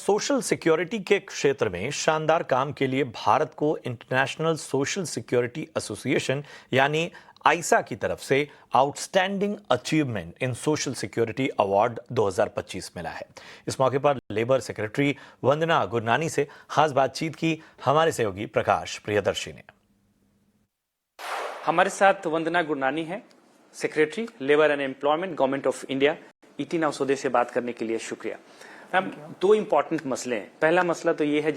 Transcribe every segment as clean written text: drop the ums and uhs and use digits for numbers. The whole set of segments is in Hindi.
सोशल सिक्योरिटी के क्षेत्र में शानदार काम के लिए भारत को इंटरनेशनल सोशल सिक्योरिटी एसोसिएशन यानी आईसा की तरफ से outstanding achievement in social security award 2025 मिला है। इस मौके पर लेबर सेक्रेटरी वंदना गुरनानी से खास बातचीत की हमारे सहयोगी प्रकाश प्रियदर्शी ने। हमारे साथ वंदना गुरनानी है, secretary labour and employment, government of India. ET now स्वदेश से बात करने के लिए शुक्रिया। मैम, दो इंपॉर्टेंट मसले हैं। पहला मसला तो ये है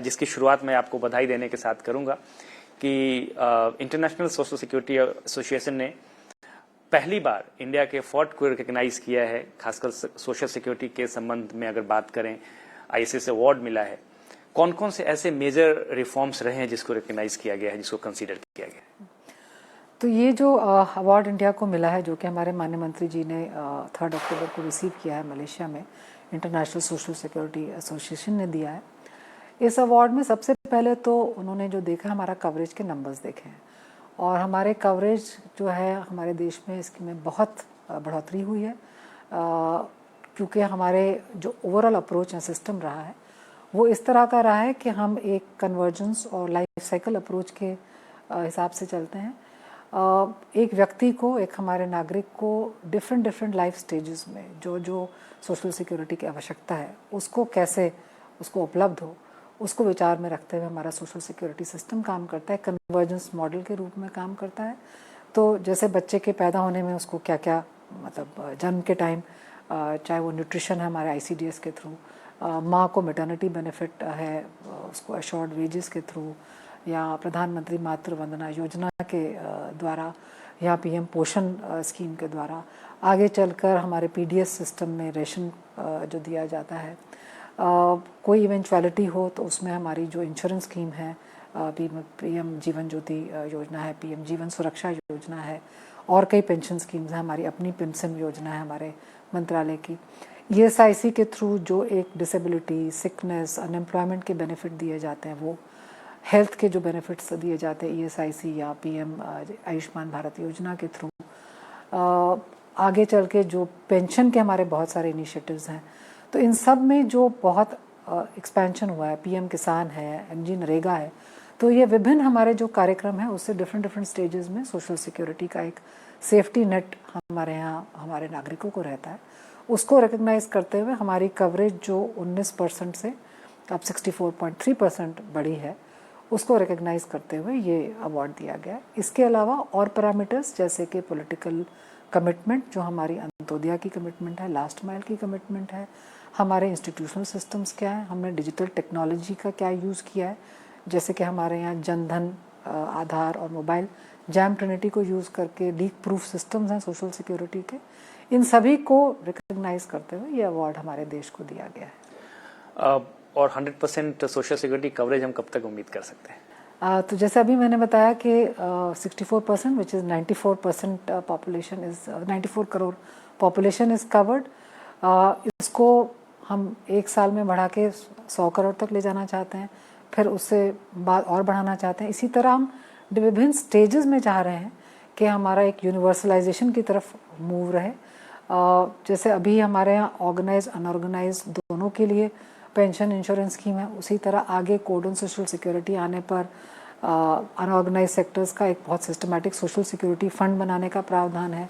जिसकी शुरुआत मैं आपको बधाई देने के साथ करूंगा कि इंटरनेशनल सोशल सिक्योरिटी एसोसिएशन ने पहली बार इंडिया के एफर्ट को रिकॉग्नाइज किया है। खासकर सोशल सिक्योरिटी के संबंध में अगर बात करें, आईसीए से अवार्ड मिला है। कौन कौन से ऐसे मेजर रिफॉर्म्स रहे हैं जिसको रिकॉग्नाइज किया गया है, जिसको कंसीडर किया गया है? तो ये जो अवार्ड इंडिया को मिला है, जो कि हमारे माननीय मंत्री जी ने 3 अक्टूबर को रिसीव किया है मलेशिया में, इंटरनेशनल सोशल सिक्योरिटी एसोसिएशन ने दिया है। इस अवार्ड में सबसे पहले तो उन्होंने जो देखा, हमारा कवरेज के नंबर्स देखे हैं और हमारे कवरेज जो है हमारे देश में इसकी में बहुत बढ़ोतरी हुई है, क्योंकि हमारे जो ओवरऑल अप्रोच है, सिस्टम रहा है, वो इस तरह का रहा है कि हम एक कन्वर्जेंस और लाइफ साइकिल अप्रोच के हिसाब से चलते हैं। एक व्यक्ति को, एक हमारे नागरिक को डिफरेंट लाइफ स्टेजेस में जो सोशल सिक्योरिटी की आवश्यकता है, उसको कैसे उसको उपलब्ध हो, उसको विचार में रखते हुए हमारा सोशल सिक्योरिटी सिस्टम काम करता है। कन्वर्जेंस मॉडल के रूप में काम करता है। तो जैसे बच्चे के पैदा होने में उसको क्या क्या मतलब जन्म के टाइम, चाहे वो न्यूट्रिशन है हमारे आईसीडीएस के थ्रू, माँ को मैटरनिटी बेनिफिट है उसको अशोर्ड वेजेस के थ्रू, या प्रधानमंत्री मातृ वंदना योजना के द्वारा, या पीएम पोषण स्कीम के द्वारा, आगे चलकर हमारे पीडीएस सिस्टम में रेशन जो दिया जाता है। कोई इवेंचुअलिटी हो तो उसमें हमारी जो इंश्योरेंस स्कीम है, पीएम जीवन ज्योति योजना है, पीएम जीवन सुरक्षा योजना है, और कई पेंशन स्कीम्स हैं। हमारी अपनी पेंशन योजना है हमारे मंत्रालय की। ईएसआईसी के थ्रू जो एक डिसेबिलिटी, सिकनेस, अनएम्प्लॉयमेंट के बेनिफिट दिए जाते हैं, वो हेल्थ के जो बेनिफिट्स दिए जाते हैं ईएसआईसी या पीएम आयुष्मान भारत योजना के थ्रू, आगे चल के जो पेंशन के हमारे बहुत सारे इनिशिएटिव्स हैं, तो इन सब में जो बहुत एक्सपेंशन हुआ है, पीएम किसान है, एमजी नरेगा है, तो ये विभिन्न हमारे जो कार्यक्रम हैं उससे डिफरेंट स्टेजेस में सोशल सिक्योरिटी का एक सेफ्टी नेट हमारे यहाँ हमारे नागरिकों को रहता है। उसको रिकग्नाइज करते हुए हमारी कवरेज जो 19% से अब 64.3% बढ़ी है, उसको रिकग्नाइज करते हुए ये अवार्ड दिया गया। इसके अलावा और पैरामीटर्स जैसे कि पॉलिटिकल कमिटमेंट, जो हमारी अंत्योदय की कमिटमेंट है, लास्ट माइल की कमिटमेंट है, हमारे इंस्टीट्यूशनल सिस्टम्स क्या है, हमने डिजिटल टेक्नोलॉजी का क्या यूज़ किया है, जैसे कि हमारे यहाँ जनधन, आधार और मोबाइल जैम ट्रिनिटी को यूज़ करके लीक प्रूफ सिस्टम्स हैं सोशल सिक्योरिटी के। इन सभी को रिकग्नाइज करते हुए ये अवार्ड हमारे देश को दिया गया है। और 100% सोशल सिक्योरिटी कवरेज हम कब तक उम्मीद कर सकते हैं? तो जैसे अभी मैंने बताया कि 64% which is 94% population is 94 crore population is covered. इसको हम 1 साल में बढ़ा के 100 करोड़ तक ले जाना चाहते हैं, फिर उससे बाद और बढ़ाना चाहते हैं। इसी तरह हम विभिन्न स्टेजेस में चाह रहे हैं कि हमारा एक यूनिवर्सलाइजेशन की तरफ मूव रहे। जैसे अभी हमारे यहाँ ऑर्गेनाइज अनऑर्गेनाइज दोनों के लिए पेंशन इंश्योरेंस स्कीम है, उसी तरह आगे कोड ऑन सोशल सिक्योरिटी आने पर अनऑर्गेनाइज सेक्टर्स का एक बहुत सिस्टमैटिक सोशल सिक्योरिटी फंड बनाने का प्रावधान है।